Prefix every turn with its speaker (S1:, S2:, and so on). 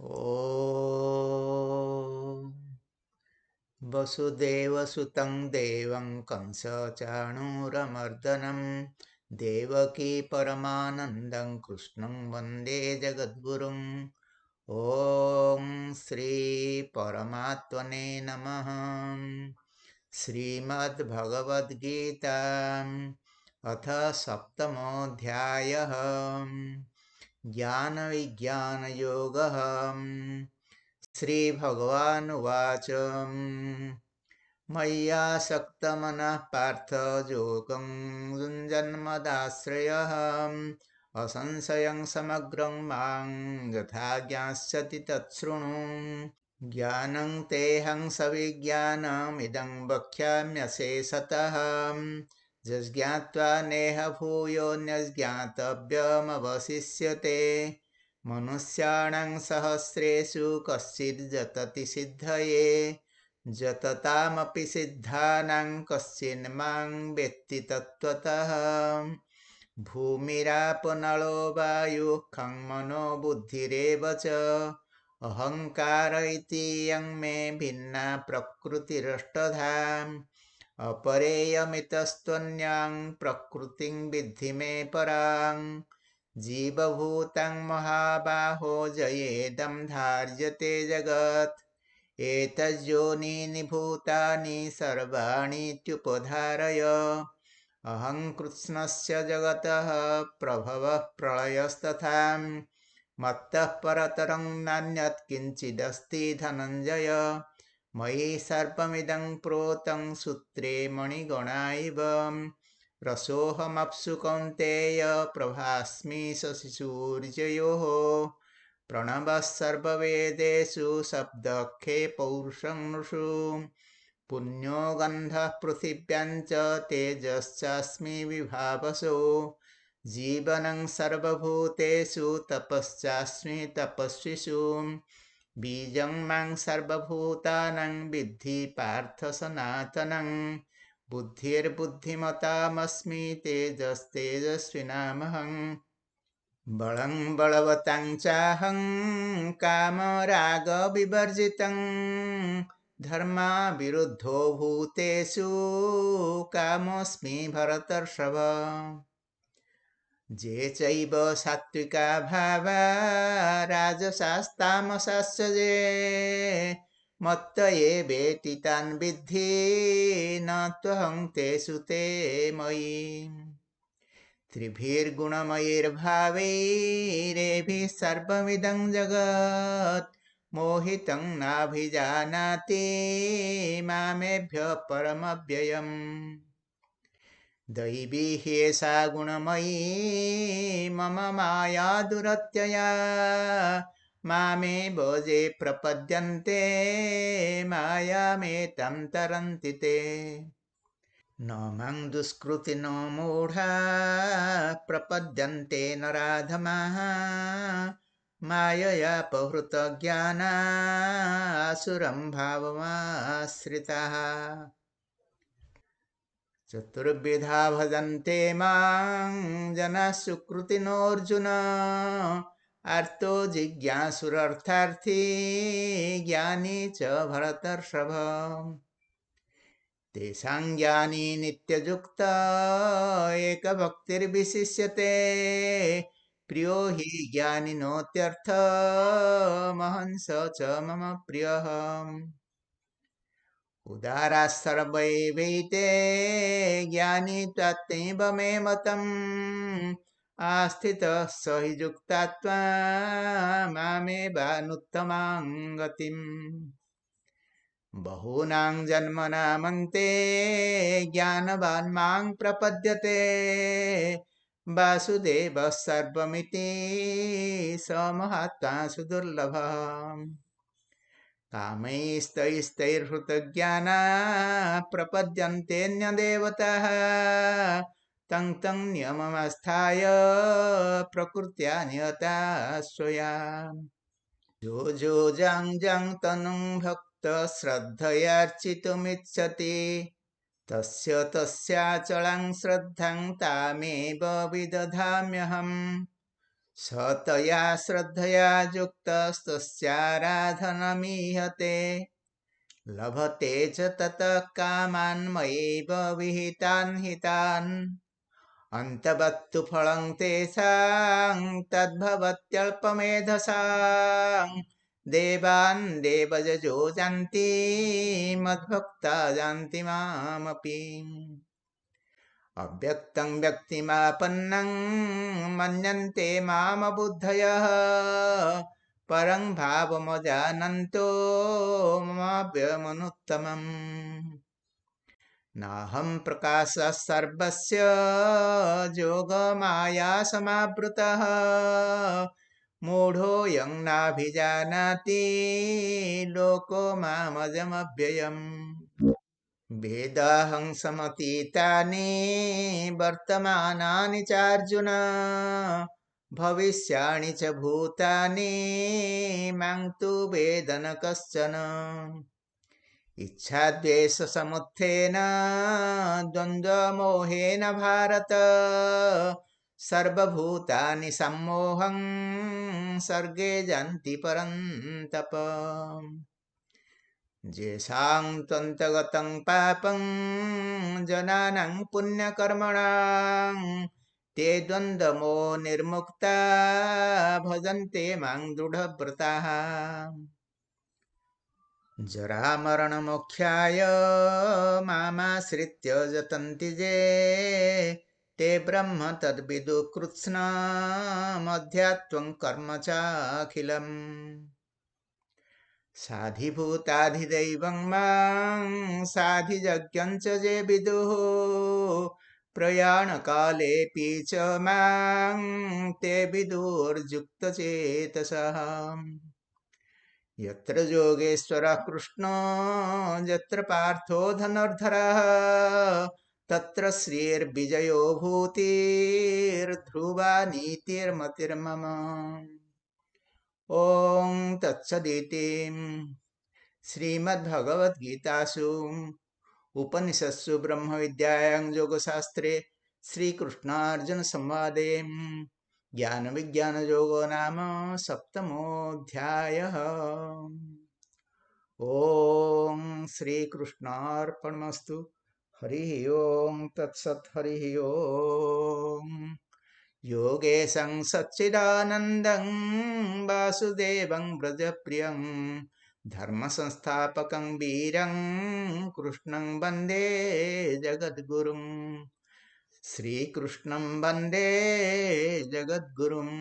S1: ॐ वसुदेवसुतं देवं कंसचाणूरमर्दनं देवकी परमानन्दं कृष्णं वन्दे जगद्गुरुं। ॐ श्रीपरमात्मने नमः। श्रीमद्भगवद्गीता अथ सप्तमोऽध्यायः। ज्ञानविज्ञानयोगः। श्रीभगवानुवाच मय्यासक्तमनः पार्थ योगं युञ्जन्मदाश्रयः असंशयं समग्रं मां यथा ज्ञास्यति तच्छृणु। ज्ञानं तेऽहं सविज्ञानमिदं वक्ष्याम्यशेषतः यज्ञात्वा नेह भूयोऽन्यज्ञातव्यमवशिष्यते। मनुष्याणां सहस्रेषु कश्चिद्यतति सिद्धये यततामपि सिद्धानां कश्चिन्मां वेत्ति तत्त्वतः। भूमिरापनलो वायुः खं मनो बुद्धिरेव च अहंकार इति यं मे भिन्ना प्रकृतिरष्टधा। अपरेयमितस्त्वन्यां प्रकृतिं विद्धि मे परां। जीवभूतं महाबाहो जयेदं धार्यते जगत्। एतद्योनीनि भूतानि सर्वाणीत्युपधारय। अहं कृत्स्नस्य जगतः प्रभवः प्रलयस्तथा मत्तः परतरं नान्यत् किञ्चिदस्ति धनञ्जय। मयि सर्वमिदं प्रोतं सूत्रे मणिगणा इव। रसोऽहमप्सु कौन्तेय प्रभास्मि शशिसूर्ययोः। प्रणवः सर्ववेदेषु शब्दखे पौरुषं नृषु। पुण्यो गन्धः पृथिव्यां च तेजश्चास्मि विभावसो। जीवनं सर्वभूतेषु तपश्चास्मि तपस्विषु। बीजं मां सर्वभूतानां विद्धि पार्थ सनातनं। बुद्धिर्बुद्धिमतामस्मि तेजस्तेजस्विनामहं। बलं बलवतां चाहं कामरागविवर्जितं। धर्माविरुद्धो भूतेषु कामोऽस्मि भरतर्षभ। ये चैव सात्विका भावा राजसास्तामसाश्च ये मत्त एवेति तान् विद्धि न त्वहं तेषु ते मयि। त्रिभिर्गुणमयैर्भावैरेभिः सर्वमिदं जगत् मोहितं नाभिजानाति मामेभ्यः परमव्ययम्। दैवी ह्येषा गुणमयी मम माया दुरत्यया मामेव ये प्रपद्यन्ते मायामेतं तरन्ति ते। न मां दुष्कृतिनो मूढा प्रपद्यन्ते नराधमाः माययापहृतज्ञाना आसुरं भावमाश्रिताः। चतुर्विधा भजन्ते मां जनाः सुकृतिनोऽर्जुन। आर्तो जिज्ञासुरर्थार्थी ज्ञानी च भरतर्षभ। तेषां ज्ञानी नित्ययुक्त एकभक्तिर्विशिष्यते। प्रियो हि ज्ञानिनोत्यर्थमहं स च मम प्रियः। उदाराः सर्वैवैते ज्ञानी तत्त्वैव मे मतम्। आस्थितः स हि युक्तात्मा मामेवानुत्तमां गतिम्। बहूनां जन्मनामन्ते ज्ञानवान् मां प्रपद्यते। वासुदेवः सर्वमिति स महात्मा सुदुर्लभः। कामैस्तैस्तैर्हृतज्ञाना प्रपद्यन्तेऽन्यदेवताः तं तं नियममास्थाय प्रकृत्या नियता स्वया। यो जो जां जां तनुं भक्तश्रद्धयार्चितुमिच्छति तस्य तस्याचलां श्रद्धां तामेव विदधाम्यहम्। स तया श्रद्धया युक्तस्तस्याराधनमीहते लभते च ततः कामान् मयैव विहितान् हितान् अन्तवत्तु फलं तेषां तद्भवत्यल्पमेधसां देवान् देवयजो यान्ति मद्भक्ता यान्ति मामपि अव्यक्तं व्यक्तिमापन्नं मन्यन्ते मामबुद्धयः परं भावमजानन्तो ममाप्यमनुत्तमम् नाहं प्रकाशः सर्वस्य जोगमाया समावृतः मूढोऽयं नाभिजानाति लोको मामजमव्ययम् वेदाहं समतीतानि वर्तमानानि चार्जुन भविष्याणि च भूतानि मां तु वेद न कश्चन इच्छाद्वेषसमुत्थेन द्वन्द्वमोहेन भारत सर्वभूतानि सम्मोहं सर्गे जन्ति परन्तप येषां त्वन्तगतं पापं जनानां पुण्यकर्मणां ते द्वन्द्वमो निर्मुक्ता भजन्ते मां दृढव्रताः जरामरणमोक्षाय मामाश्रित्य यतन्ति ये ते ब्रह्म तद्विदुः कृत्स्नमध्यात्मं कर्म चाखिलम् साधिभूताधिदैवं मां साधियज्ञं च ये विदुः प्रयाणकालेऽपि च मां ते विदुर्युक्तचेतसः यत्र योगेश्वरः कृष्णो यत्र पार्थो धनुर्धरः तत्र श्रीर्विजयो भूतिर्ध्रुवा नीतिर्मतिर्मम ॐ तत्सदिति श्रीमद्भगवद्गीतासु उपनिषत्सु ब्रह्मविद्यायां योगशास्त्रे श्रीकृष्णार्जुनसंवादे ज्ञानविज्ञानयोगो नाम सप्तमोऽध्यायः। ॐ श्रीकृष्णार्पणमस्तु। हरिः ॐ तत्सत्। हरिः ॐ योगेशं सच्चिदानन्दं वासुदेवं व्रजप्रियं धर्मसंस्थापकं वीरं कृष्णं वन्दे जगद्गुरुं श्रीकृष्णं वन्दे जगद्गुरुम्।